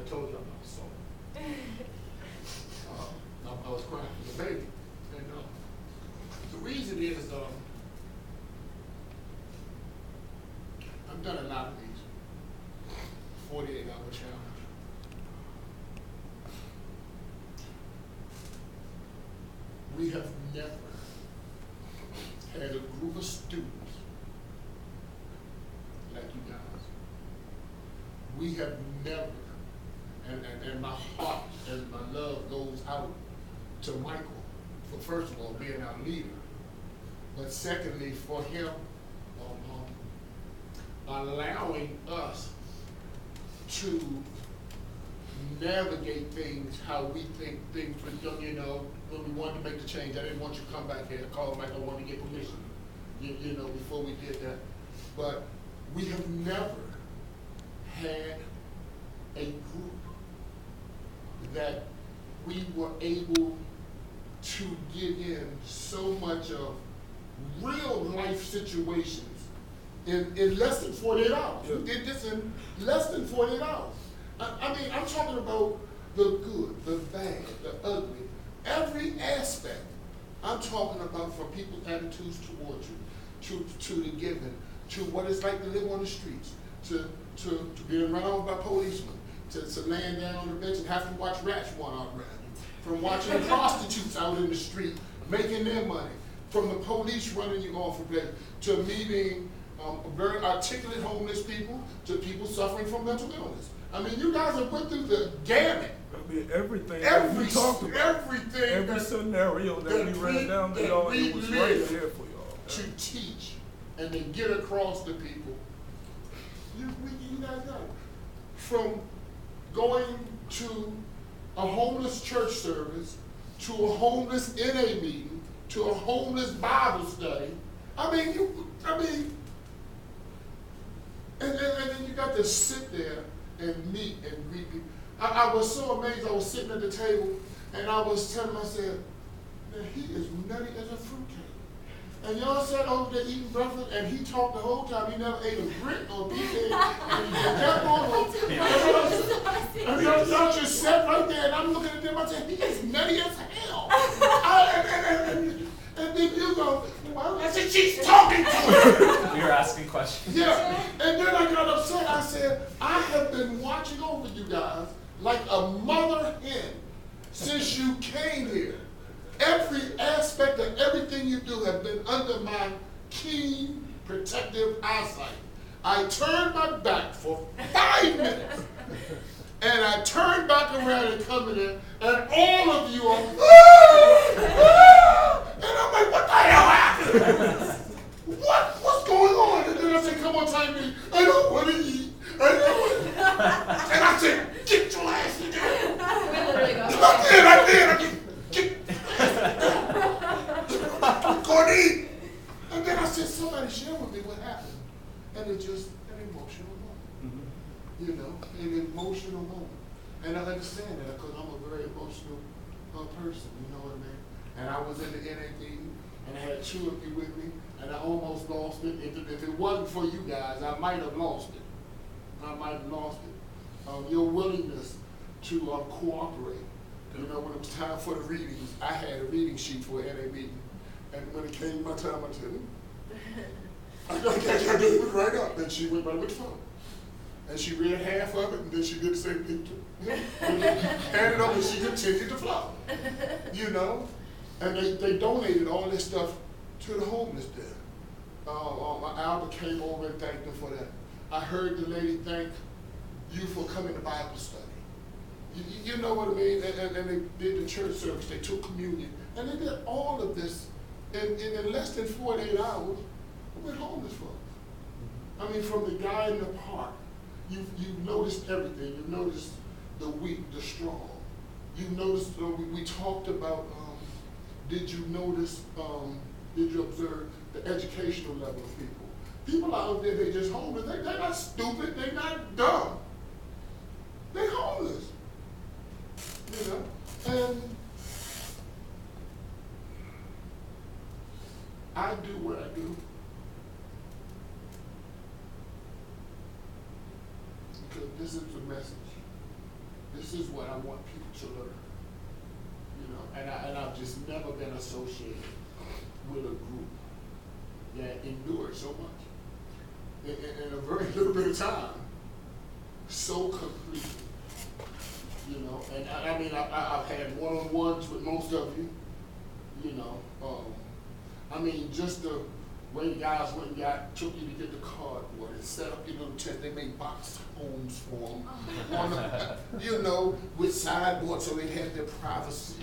told you I'm not sorry. I was crying as a baby. And the reason is, I've done a lot of these 48-hour challenge. We have never had a group of students like you guys. We have never, and my heart and my love goes out to Michael for, first of all, being our leader, but secondly, for him allowing us to navigate things how we think things were done. You know, when we wanted to make the change, I didn't want you to come back here and call Michael, I wanted to get permission, you know, before we did that. But we have never had a group that we were able to get in so much of real life situations in less than 48 hours. Yeah. We did this in less than 48 hours. I mean, I'm talking about the good, the bad, the ugly, every aspect. I'm talking about from people's attitudes towards you, to the giving, to what it's like to live on the streets, to being run over by policemen, to laying down on the bench and having to watch rats run out around you, from watching prostitutes out in the street making their money, from the police running you off of place, to meeting very articulate homeless people, to people suffering from mental illness. I mean, you guys have went through the gamut. I mean, everything that we talked about, everything, every scenario that we ran down to y'all, it was right there for y'all. To teach and then get across to people. You guys got it. From going to a homeless church service, to a homeless NA meeting, to a homeless Bible study. And then you got to sit there and meet and greet people. I was so amazed. I was sitting at the table and I was telling myself, man, he is nutty as a fruitcake. And y'all sat over there eating breakfast and he talked the whole time. He never ate a brick or BK and he kept on. And y'all just sat right there and I'm looking at them. I said, he is nutty as hell. And then you go, well, I said, she's talking to him. You're asking questions. Yeah, and then I got upset. I said, I have been watching over you guys like a mother hen since you came here. Every aspect of everything you do have been under my keen, protective eyesight. I turned my back for 5 minutes, and I turned back around and come in there, and all of you are, and I'm like, what the hell happened? What's going on? And then I said, come on, time me. I don't want to eat. And I said, get your ass in there. I did. Go and eat. And then I said, somebody share with me what happened. And it just, an emotional moment. You know, an emotional moment. And I understand that because I'm a very emotional person, you know what I mean? And I was in the NA meeting, and I had 2 of you with me, and I almost lost it. If it wasn't for you guys, I might have lost it. Your willingness to cooperate. You know, when it was time for the readings, I had a reading sheet for an NA meeting. And when it came my time, I said, I gave it right up. And she went right with the phone. And she read half of it, and then she did the same thing too. And then handed over, and she continued to flow. You know? And they donated all this stuff to the homeless there. Albert came over and thanked them for that. I heard the lady thank you for coming to Bible study. You know what I mean? And they did the church service, they took communion, and they did all of this in less than 48 hours with homeless folks. I mean, from the guy in the park, you've noticed everything. You've noticed the weak, the strong. You've noticed, we talked about, did you observe the educational level of people? People out there, they're just homeless. They're not stupid, they're not dumb. They're homeless. You know? And I do what I do because this is the message this is what I want people to learn. You know, and I've just never been associated with a group that endured so much in a very little bit of time, so completely. You know, and I mean, I've had one-on-ones with most of you. You know, I mean, just the way the guys went and took you to get the cardboard and set up your little tent. They made box homes for them, you know, with sideboards so they had their privacy.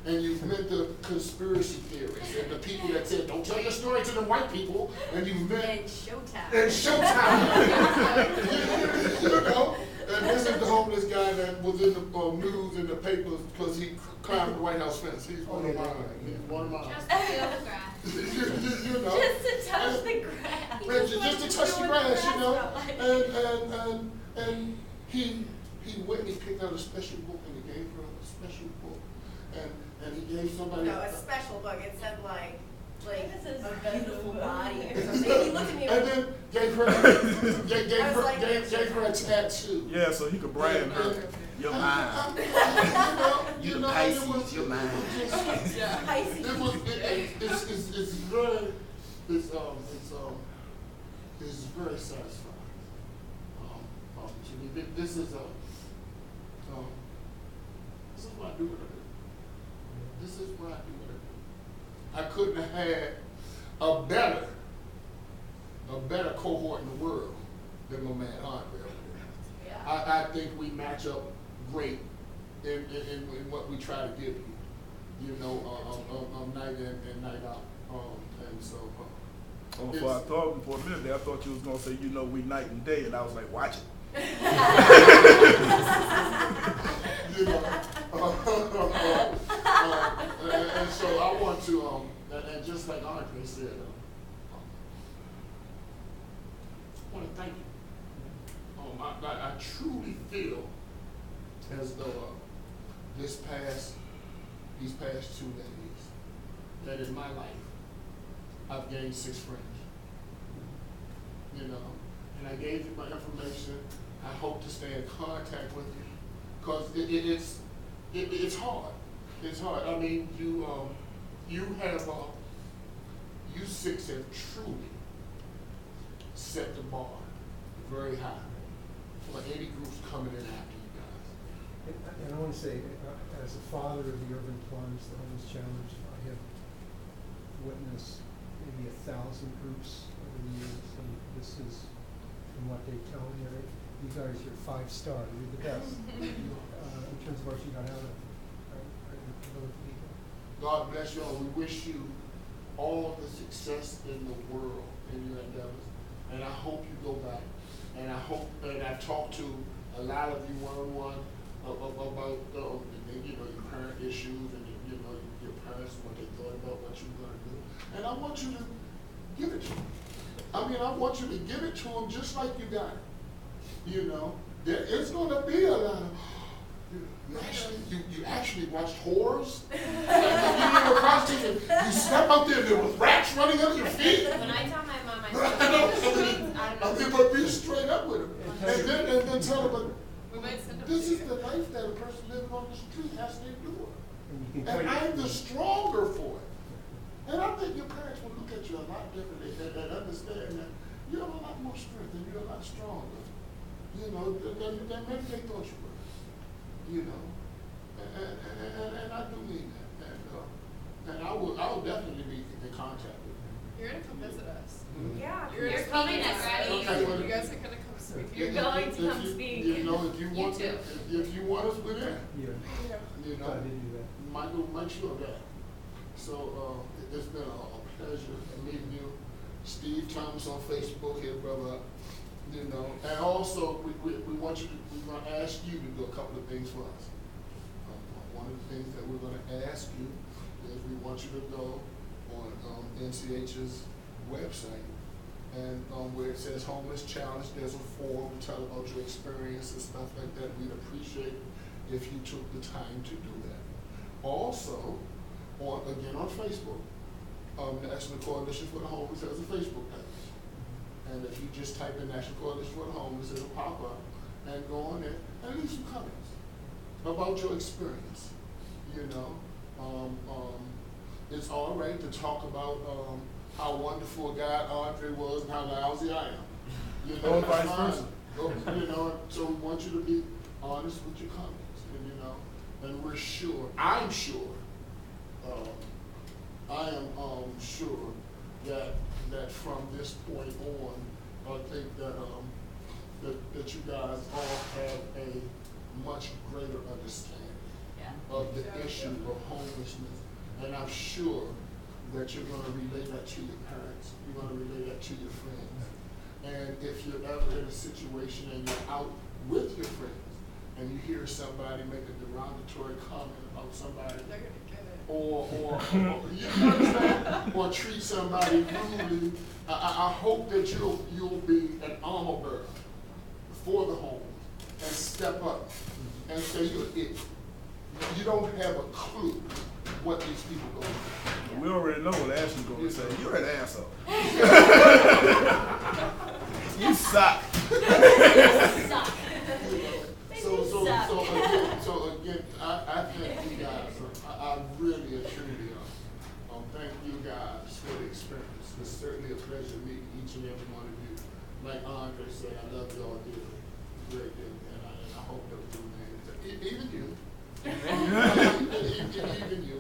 And you've met the conspiracy theorists and the people that said, don't tell your story to the white people. And you've met and Showtime. And Showtime. You know, and this is the homeless guy that was in the news in the papers because he climbed the White House fence. He's one of mine. He's one of mine. Just to feel the grass. You know. Just to touch the grass. Just to touch the grass, you know. And he went and he picked out a special book and he gave her a special book. And he gave somebody No, a special book. It said like This is a beautiful body or body. something. He looked at me and like, then gave her a tattoo. Yeah, so he could brand her. Your mind. You the know, Pisces, your mind. It's very satisfying. To me, this is what I do with it. This is what I do with it. I couldn't have had a better cohort in the world than my man Andre. Yeah. I think we match up great in what we try to give you know, night in and night out. And so. Before a minute there, I thought you was gonna say, you know, we night and day, and I was like, watch it. You know, and so I want to, and just like Andre said, I want to thank you. I truly feel as though these past 2 days, that in my life, I've gained 6 friends. You know, and I gave you my information. I hope to stay in contact with you, because it's hard. It's hard. I mean, you 6 have truly set the bar very high for any groups coming in after you guys. And I want to say, as a father of the Urban Plunge, the Homeless Challenge, I have witnessed maybe 1,000 groups over the years, and this is, from what they tell me, you guys are 5-star. You're the best in terms of what you got out of it. God bless you all. We wish you all the success in the world in your endeavors, and I hope you go back. And I hope, and I've talked to a lot of you one-on-one about your parent issues and your parents and what they thought about what you were going to do. And I want you to give it to them. I mean, I want you to give it to them just like you got it. You know, there is going to be a lot of. You actually watched horrors. You step out there, there was rats running under your feet. When I tell my mom, I but be straight up with them, and then tell them, We might send them this to is you. the life that a person living on the street has to endure, And and I'm the stronger for it. And I think your parents will look at you a lot differently and understand that you have a lot more strength and you're a lot stronger. You know, than maybe they thought you were. You know, and I do mean that, and I will definitely be in contact with you. You're gonna come visit us. yeah. You're coming at Ready. Okay, well, You guys are gonna come speak. You're going to come speak. You know, if you want, too. if you want us, we're there. Yeah, You know, glad to do that. make sure of that. So it's been a pleasure meeting you, Steve Thomas on Facebook here, brother. You know, and also we want you to, we're going to ask you to do a couple of things for us. One of the things that we're going to ask you is we want you to go on NCH's website, and where it says Homeless Challenge, there's a form to tell about your experience and stuff like that. We'd appreciate if you took the time to do that. Also, on Facebook, National Coalition for the Homeless has a Facebook page. And if you just type in National Coalition for the Homeless, it'll pop up. and go on there and leave some comments about your experience. You know, it's all right to talk about how wonderful a guy Andre was and how lousy I am. You know, Or vice that's fine. versa. You know, so we want you to be honest with your comments, and you know, and we're sure, I'm sure, I am sure that from this point on, I think that that you guys all have a much greater understanding of the issue of homelessness, and I'm sure that you're going to relay that to your parents, you're going to relay that to your friends, and if you're ever in a situation and you're out with your friends and you hear somebody make a derogatory comment about somebody, They're gonna get it. or you understand, or treat somebody rudely, I hope that you'll be an armor bearer for the home and step up and say you're it. You don't have a clue what these people go through. We already know what Ashley's going to say. You're an asshole. You suck. Suck. So again, I thank you guys. I really and truly thank you guys for the experience. It's certainly a pleasure meeting each and every one of you. Like Andre said, I love y'all dearly, great deal, and I hope that we remain. Even you. Even you.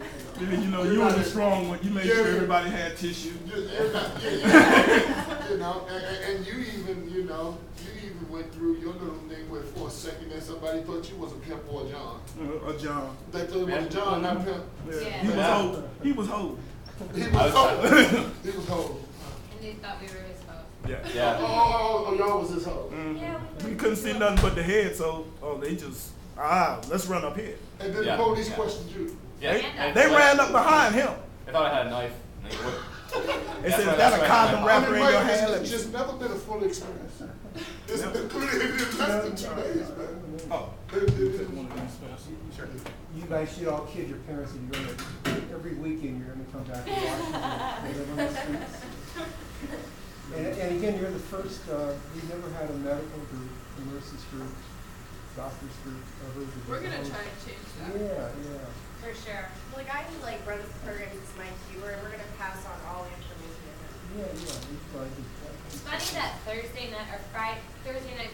You know, you were the strong one. You made sure everybody had tissue. You know, and you even, you know, you even went through your little thing where for a second there somebody thought you was a pimp or a John. A John. They thought you was a John, not pimp. Yeah. He was whole. He was whole. He was whole. And they thought we were his host. Yeah. Oh, y'all was his hoe. Yeah, We couldn't see nothing but the head, so they just, let's run up here. And then the police questioned you. Yeah. They ran up behind him. They thought I had a knife. And they would. They said, is that a condom wrapper in your hand? It's just never been a full experience. It's been less than 2 days, man. Oh. Sure. You guys should all kid your parents that you're gonna, every weekend you're gonna come back and watch them live on the streets. And again, you're the first, we've never had a medical group, a nurses group, doctors group ever. We're gonna try and change that. Yeah. for sure. Like I run this program as my tutor, and we're gonna pass on all the information to him. Yeah, we've tried to. It's funny that Thursday night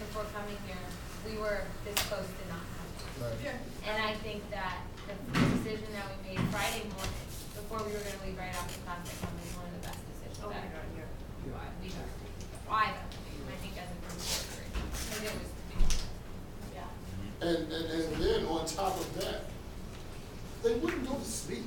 before coming here, we were this close to not coming. Right. Yeah. And I think that the decision that we made Friday morning, before we were going to leave right after class that come, is one of the best decisions Oh my that God, yeah. why I think as a group because it was And then on top of that, they wouldn't go to sleep.